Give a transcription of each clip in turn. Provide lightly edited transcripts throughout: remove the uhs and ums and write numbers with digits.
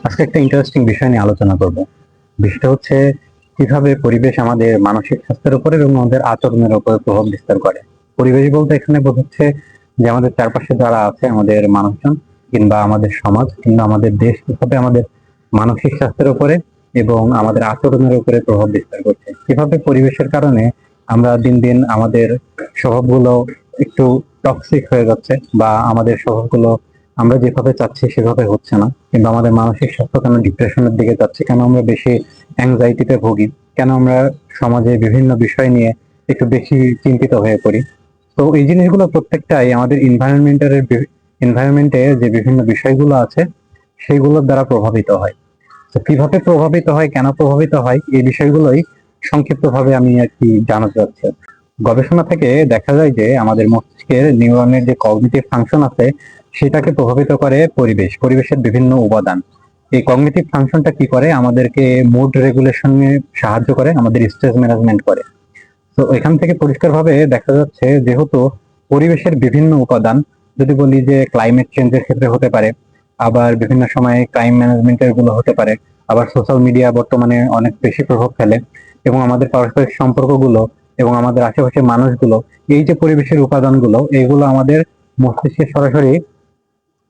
আজকে একটা ইন্টারেস্টিং বিষয় নিয়ে আলোচনা করব। বিষয়টা হচ্ছে কিভাবে পরিবেশ আমাদের মানসিক স্বাস্থ্যের উপরে এবং আমাদের আচরণের উপরে প্রভাব বিস্তার করে। পরিবেশ বলতে এখানে বোঝাচ্ছে যে আমাদের চারপাশে যারা আছে, আমাদের মানুষজন কিংবা আমাদের সমাজ কিংবা আমাদের দেশ কিভাবে আমাদের মানসিক স্বাস্থ্যের উপরে এবং আমাদের আচরণের উপরে প্রভাব বিস্তার করছে। কিভাবে পরিবেশের কারণে আমরা দিন দিন আমাদের স্বভাবগুলো একটু টক্সিক হয়ে যাচ্ছে, বা আমাদের স্বভাবগুলো আমরা যেভাবে চাচ্ছি সেভাবে হচ্ছে না, কিংবা আমাদের মানসিক স্বাস্থ্য কেন ডিপ্রেশনের দিকে যাচ্ছে, কেন আমরা বেশি অ্যাংজাইটিতে ভুগি, কেন আমরা সমাজে বিভিন্ন বিষয় নিয়ে একটু বেশি চিন্তিত হয়ে পড়ি। তো এই জিনিসগুলো প্রত্যেকটাই আমাদের এনভায়রনমেন্টে যে বিভিন্ন বিষয়গুলো আছে সেইগুলোর দ্বারা প্রভাবিত হয়। তো কিভাবে প্রভাবিত হয়, কেন প্রভাবিত হয়, এই বিষয়গুলোই সংক্ষিপ্তভাবে আমি আর কি জানাতে চাচ্ছি। গবেষণা থেকে দেখা যায় যে আমাদের মস্তিষ্কের নিউরনের যে কগনিটিভ ফাংশন আছে সেটাকে প্রভাবিত করে পরিবেশের বিভিন্ন উপাদান। এই কগনিটিভ ফাংশনটা কি করে, আমাদেরকে মুড রেগুলেশনে সাহায্য করে, আমাদের স্ট্রেস ম্যানেজমেন্ট করে। তো এখান থেকে পরিষ্কারভাবে দেখা যাচ্ছে যেহেতু পরিবেশের বিভিন্ন উপাদান, যদি বলি যে ক্লাইমেট চেঞ্জের ক্ষেত্রে হতে পারে, আবার বিভিন্ন সময়ে ক্রাইম ম্যানেজমেন্টের গুলো হতে পারে, আবার সোশ্যাল মিডিয়া বর্তমানে অনেক বেশি প্রভাব ফেলে, এবং আমাদের পারস্পরিক সম্পর্কগুলো এবং আমাদের আশেপাশের মানুষগুলো, এই যে পরিবেশের উপাদানগুলো, এইগুলো আমাদের মস্তিষ্কে সরাসরি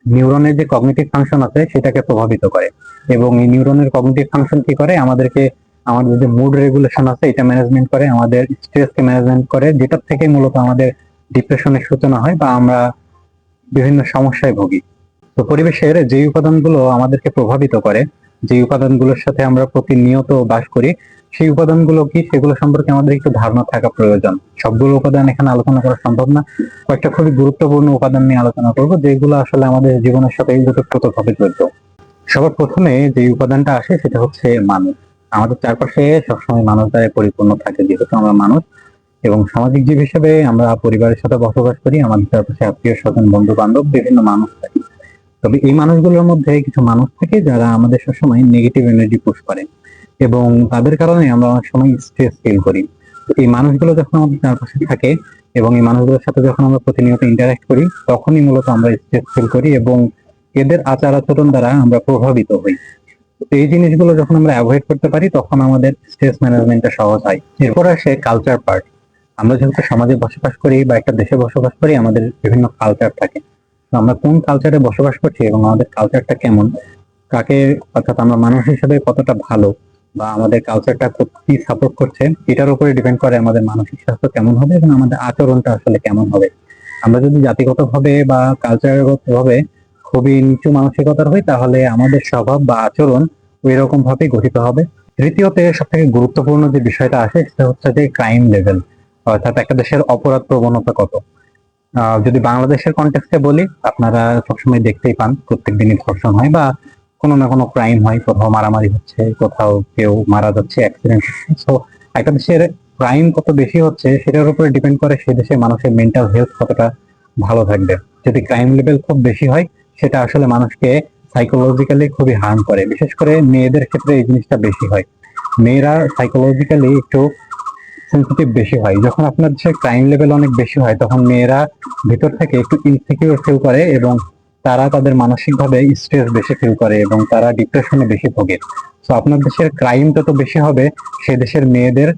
নিউরনের যে কগনিটিভ ফাংশন আছে সেটাকে প্রভাবিত করে। এবং এই নিউরনের কগনিটিভ ফাংশন কি করে, আমাদেরকে আমাদের যে মুড রেগুলেশন আছে এটা ম্যানেজমেন্ট করে, আমাদের স্ট্রেসকে ম্যানেজমেন্ট করে, যেটার থেকে মূলত আমাদের ডিপ্রেশনের সূচনা হয় বা আমরা বিভিন্ন সমস্যায় ভুগি। তো পরিবেশের যে উপাদানগুলো আমাদেরকে প্রভাবিত করে, যে উপাদানগুলোর সাথে আমরা প্রতিনিয়ত বাস করি, সেই উপাদানগুলো কি সেগুলো সম্পর্কে আমাদের একটু ধারণা থাকা প্রয়োজন। সবগুলো উপাদান এখানে আলোচনা করা সম্ভব না, কয়েকটা খুবই গুরুত্বপূর্ণ উপাদান নিয়ে আলোচনা করবো যেগুলো আসলে আমাদের জীবনের সাথে ওতপ্রোতভাবে জড়িত। সবার প্রথমে যে উপাদানটা আসে সেটা হচ্ছে মানুষ। আমাদের চারপাশে সবসময় মানুষ দ্বারা পরিপূর্ণ থাকে, যেহেতু আমরা মানুষ এবং সামাজিক জীব হিসেবে আমরা পরিবারের সাথে বসবাস করি, আমাদের চারপাশে আত্মীয় স্বজন বন্ধু বান্ধব বিভিন্ন মানুষ থাকে। তবে এই মানুষগুলোর মধ্যে কিছু মানুষ থাকে যারা আমাদের সবসময় নেগেটিভ এনার্জি পুশ করে, এবং তাদের কারণে আমরা অনেক সময় স্ট্রেস ফিল করি। তো এই মানুষগুলো যখন আমাদের চারপাশে থাকে এবং এই মানুষগুলোর সাথে যখন আমরা প্রতিনিয়ত ইন্টারাক্ট করি, তখনই মূলত আমরা স্ট্রেস ফিল করি এবং এদের আচার আচরণ দ্বারা আমরা প্রভাবিত হই। তো এই জিনিসগুলো যখন আমরা অ্যাভয়েড করতে পারি তখন আমাদের স্ট্রেস ম্যানেজমেন্টটা সহজ হয়। এরপর আসে কালচার পার্ট। আমরা যেহেতু সমাজে বসবাস করি বা একটা দেশে বসবাস করি, আমাদের বিভিন্ন কালচার থাকে। তো আমরা কোন কালচারে বসবাস করছি এবং আমাদের কালচারটা কেমন, কাকে, অর্থাৎ আমরা মানুষ হিসেবে কতটা ভালো বা আমাদের কালচারটা কি সাপোর্ট করছে, এটার উপরে ডিপেন্ড করে আমাদের মানসিক স্বাস্থ্য কেমন হবে এবং আমাদের আচরণটা আসলে কেমন হবে। আমরা যদি জাতিগতভাবে বা কালচারগতভাবে খুবই নিচু মানসিকতার হই, তাহলে আমাদের স্বভাব বা আচরণ ওই রকম ভাবেই গঠিত হবে। তৃতীয়তে সব থেকে গুরুত্বপূর্ণ যে বিষয়টা আসে সেটা হচ্ছে যে ক্রাইম লেভেল, অর্থাৎ একটা দেশের অপরাধ প্রবণতা কত। যদি বাংলাদেশের কনটেক্সটে বলি, আপনারা সবসময় দেখতেই পান প্রত্যেক দিনই ধর্ষণ হয় বা কোনো না কোনো ক্রাইম হয়, কোথাও মারামারি হচ্ছে, কোথাও কেউ মারা যাচ্ছে, অ্যাক্সিডেন্ট হচ্ছে। সো একটা দেশের ক্রাইম কত বেশি হচ্ছে সেটার উপরে ডিপেন্ড করে সেই দেশের মানুষের মেন্টাল হেলথ কতটা ভালো থাকবে। যদি ক্রাইম লেভেল খুব বেশি হয়, সেটা আসলে মানুষকে সাইকোলজিক্যালি খুবই হার্ম করে। বিশেষ করে মেয়েদের ক্ষেত্রে এই জিনিসটা বেশি হয়। মেয়েরা সাইকোলজিক্যালি একটু সেন্সিটিভ বেশি হয়। যখন আপনার দেশে ক্রাইম লেভেল অনেক বেশি হয়, তখন মেয়েরা ভিতর থেকে একটু ইনসিকিউর ফিল করে এবং তারা তাদের মানসিকভাবে স্ট্রেস বেশি ফিল করে এবং তারা ডিপ্রেশনে বেশি ভোগে। তো আপনার দেশের ক্রাইম যত বেশি হবে, সে দেশের মেয়েদের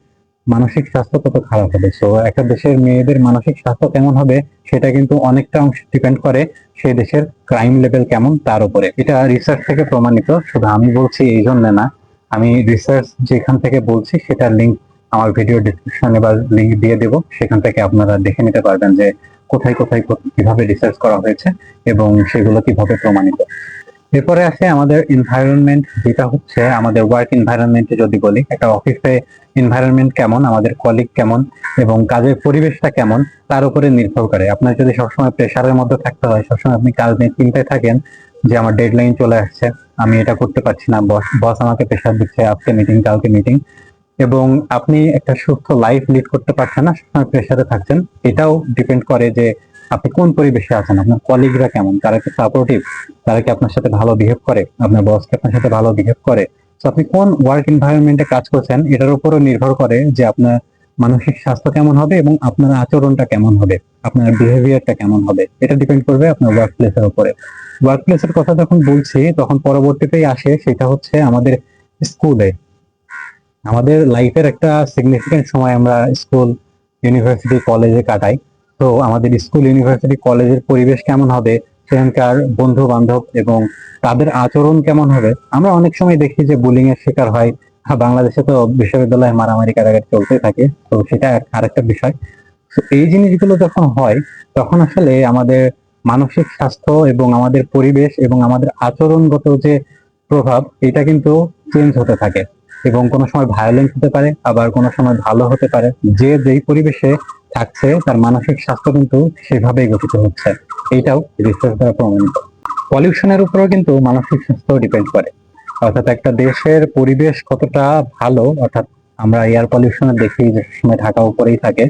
মানসিক স্বাস্থ্য তত খারাপ হবে। তো একটা দেশের মেয়েদের মানসিক স্বাস্থ্য কেমন হবে সেটা কিন্তু অনেকটা অংশ ডিপেন্ড করে সেই দেশের ক্রাইম লেভেল কেমন তার উপরে। এটা রিসার্চ থেকে প্রমাণিত, শুধু আমি বলছি এই জন্য না, আমি রিসার্চ যেখান থেকে বলছি সেটার লিঙ্ক আমার ভিডিও ডিসক্রিপশনে বা লিঙ্ক দিয়ে দেবো, সেখান থেকে আপনারা দেখে নিতে পারবেন যে কোথায় কোথায় কিভাবে রিসার্চ করা হয়েছে এবং সেগুলো কিভাবে প্রমাণিত। এরপরে আসে আমাদের এনভায়রনমেন্ট, যেটা হচ্ছে আমাদের ওয়ার্ক এনভায়রনমেন্টে যদি বলি, একটা অফিসে এনভায়রনমেন্ট কেমন, আমাদের কলিগ কেমন এবং কাজের পরিবেশটা কেমন, তার উপরে নির্ভর করে। আপনার যদি সবসময় প্রেশারের মধ্যে থাকতে হয়, সবসময় আপনি কাজ নিয়ে চিন্তায় থাকেন যে আমার ডেডলাইন চলে আসছে, আমি এটা করতে পারছি না, বস বস আমাকে প্রেশার দিচ্ছে, আজকে মিটিং কালকে মিটিং, এবং আপনি একটা সুস্থ লাইফ লিড করতে পারছেন না, সবসময় প্রেশারে থাকছেন। এটাও ডিপেন্ড করে যে আপনি কোন পরিবেশে আছেন, আপনার কলিগরা কেমন, তারা কি সাপোর্টিভ, তারা কি আপনার সাথে ভালো বিহেভ করে, আপনার বস কি আপনার সাথে ভালো বিহেভ করে। তো আপনি কোন ওয়ার্ক এনভায়রনমেন্টে কাজ করছেন এটার উপরও নির্ভর করে যে আপনার মানসিক স্বাস্থ্য কেমন হবে এবং আপনার আচরণটা কেমন হবে, আপনার বিহেভিয়ারটা কেমন হবে, এটা ডিপেন্ড করবে আপনার ওয়ার্ক প্লেসের উপরে। ওয়ার্ক প্লেসের কথা যখন বলছি তখন পরবর্তীতেই আসে সেটা হচ্ছে আমাদের স্কুলে। আমাদের লাইফের একটা সিগনিফিকেন্ট সময় আমরা স্কুল, ইউনিভার্সিটি, কলেজে কাটাই। তো আমাদের স্কুল, ইউনিভার্সিটি, কলেজের পরিবেশ কেমন হবে, সেখানকার বন্ধু বান্ধব এবং তাদের আচরণ কেমন হবে। আমরা অনেক সময় দেখি যে বুলিং এর শিকার হয়। হ্যাঁ, বাংলাদেশে তো বিশ্ববিদ্যালয়ে মারামারি কাটাকাটি চলতেই থাকে, তো সেটা আরেকটা বিষয়। তো এই জিনিসগুলো যখন হয় তখন আসলে আমাদের মানসিক স্বাস্থ্য এবং আমাদের পরিবেশ এবং আমাদের আচরণগত যে প্রভাব, এটা কিন্তু চেঞ্জ হতে থাকে এবং কোনো সময় ভায়োলেন্ট হতে পারে, আবার কোনো সময় ভালো হতে পারে। যে যেই পরিবেশে থাকছে তার মানসিক স্বাস্থ্য কিন্তু সেভাবেই গঠিত হচ্ছে। এইটাও রিসার্চ দ্বারা প্রমাণিত। পলিউশনের উপরেও কিন্তু মানসিক স্বাস্থ্য ডিপেন্ড করে। অর্থাৎ একটা দেশের পরিবেশ কতটা ভালো, অর্থাৎ আমরা এয়ার পলিউশনে দেখি যে সময় ঢাকা উপরেই থাকে।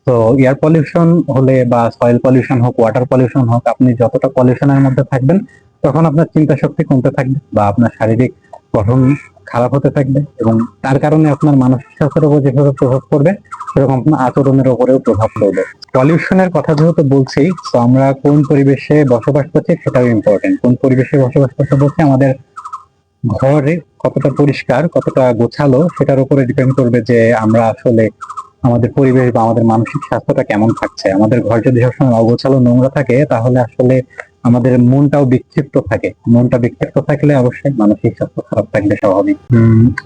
তো এয়ার পলিউশন হলে বা সয়েল পলিউশন হোক, ওয়াটার পলিউশন হোক, আপনি যতটা পলিউশনের মধ্যে থাকবেন তখন আপনার চিন্তা শক্তি কমতে থাকবে বা আপনার শারীরিক গঠন খারাপ হতে থাকবে এবং তার কারণে আপনার মানসিক স্বাস্থ্যের উপর যেভাবে প্রভাব পড়বে সেরকম আপনার আচরণের উপরেও প্রভাব পড়বে। পলিউশনের কথা যেহেতু বলছি, তো আমরা কোন পরিবেশে বসবাস করছি সেটাও ইম্পর্টেন্ট। কোন পরিবেশে বসবাস করতে বলছি, আমাদের ঘরে কতটা পরিষ্কার, কতটা গোছালো সেটার উপরে ডিপেন্ড করবে যে আমরা আসলে আমাদের পরিবেশ বা আমাদের মানসিক স্বাস্থ্যটা কেমন থাকছে। আমাদের ঘর যদি সবসময় অগোছালো, নোংরা থাকে তাহলে আসলে আমাদের মনটাও বিক্ষিপ্ত থাকে। মনটা বিক্ষিপ্ত থাকলে অবশ্যই মানসিক স্বাস্থ্য খারাপ থাকবে, স্বাভাবিক।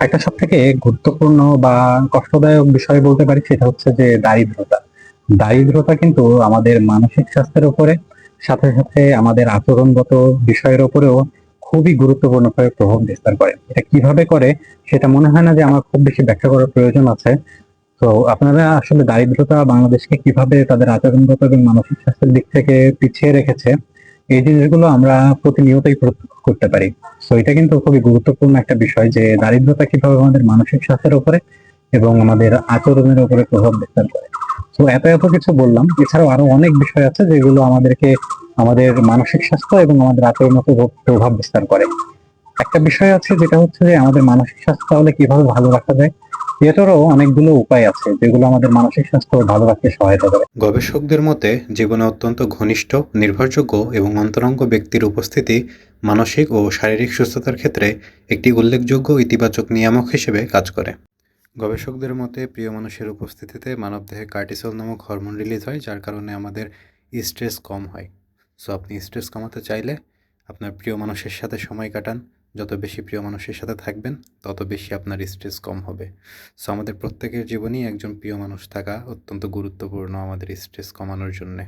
একটা সব থেকে গুরুত্বপূর্ণ বা কষ্টদায়ক বিষয় বলতে পারি সেটা হচ্ছে যে দারিদ্রতা। দারিদ্রতা কিন্তু আমাদের মানসিক স্বাস্থ্যের উপরে, সাথে সাথে আমাদের আচরণগত বিষয়ের উপরেও খুবই গুরুত্বপূর্ণভাবে প্রভাব বিস্তার করে। এটা কিভাবে করে সেটা মনে হয় না যে আমার খুব বেশি ব্যাখ্যা করার প্রয়োজন আছে। তো আপনারা আসলে দারিদ্রতা বাংলাদেশকে কিভাবে তাদের আচরণগত এবং মানসিক স্বাস্থ্যের দিক থেকে পিছিয়ে রেখেছে, এই জিনিসগুলো আমরা প্রতিনিয়তই প্রত্যক্ষ করতে পারি। তো এটা কিন্তু খুবই গুরুত্বপূর্ণ একটা বিষয় যে দারিদ্রতা কিভাবে আমাদের মানসিক স্বাস্থ্যের উপরে এবং আমাদের আচরণের উপরে প্রভাব বিস্তার করে। তো এত এত কিছু বললাম, এছাড়াও আরো অনেক বিষয় আছে যেগুলো আমাদেরকে আমাদের মানসিক স্বাস্থ্য এবং আমাদের আচরণের উপর প্রভাব বিস্তার করে। একটা বিষয় আছে যেটা হচ্ছে যে আমাদের মানসিক স্বাস্থ্য তাহলে কিভাবে ভালো রাখা যায়। এটারও অনেকগুলো উপায় আছে যেগুলো আমাদের মানসিক স্বাস্থ্য ভালো রাখতে সহায়তা করে। গবেষকদের মতে জীবনে অত্যন্ত ঘনিষ্ঠ, নির্ভরযোগ্য এবং অন্তরঙ্গ ব্যক্তির উপস্থিতি মানসিক ও শারীরিক সুস্থতার ক্ষেত্রে একটি উল্লেখযোগ্য ইতিবাচক নিয়ামক হিসেবে কাজ করে। গবেষকদের মতে প্রিয় মানুষের উপস্থিতিতে মানবদেহে কার্টিসল নামক হরমোন রিলিজ হয়, যার কারণে আমাদের স্ট্রেস কম হয়। সো আপনি স্ট্রেস কমাতে চাইলে আপনার প্রিয় মানুষের সাথে সময় কাটান। যত বেশি প্রিয় মানুষের সাথে থাকবেন তত বেশি আপনার স্ট্রেস কম হবে। সো আমাদের প্রত্যেকের জীবনেই একজন প্রিয় মানুষ থাকা অত্যন্ত গুরুত্বপূর্ণ আমাদের স্ট্রেস কমানোর জন্যে।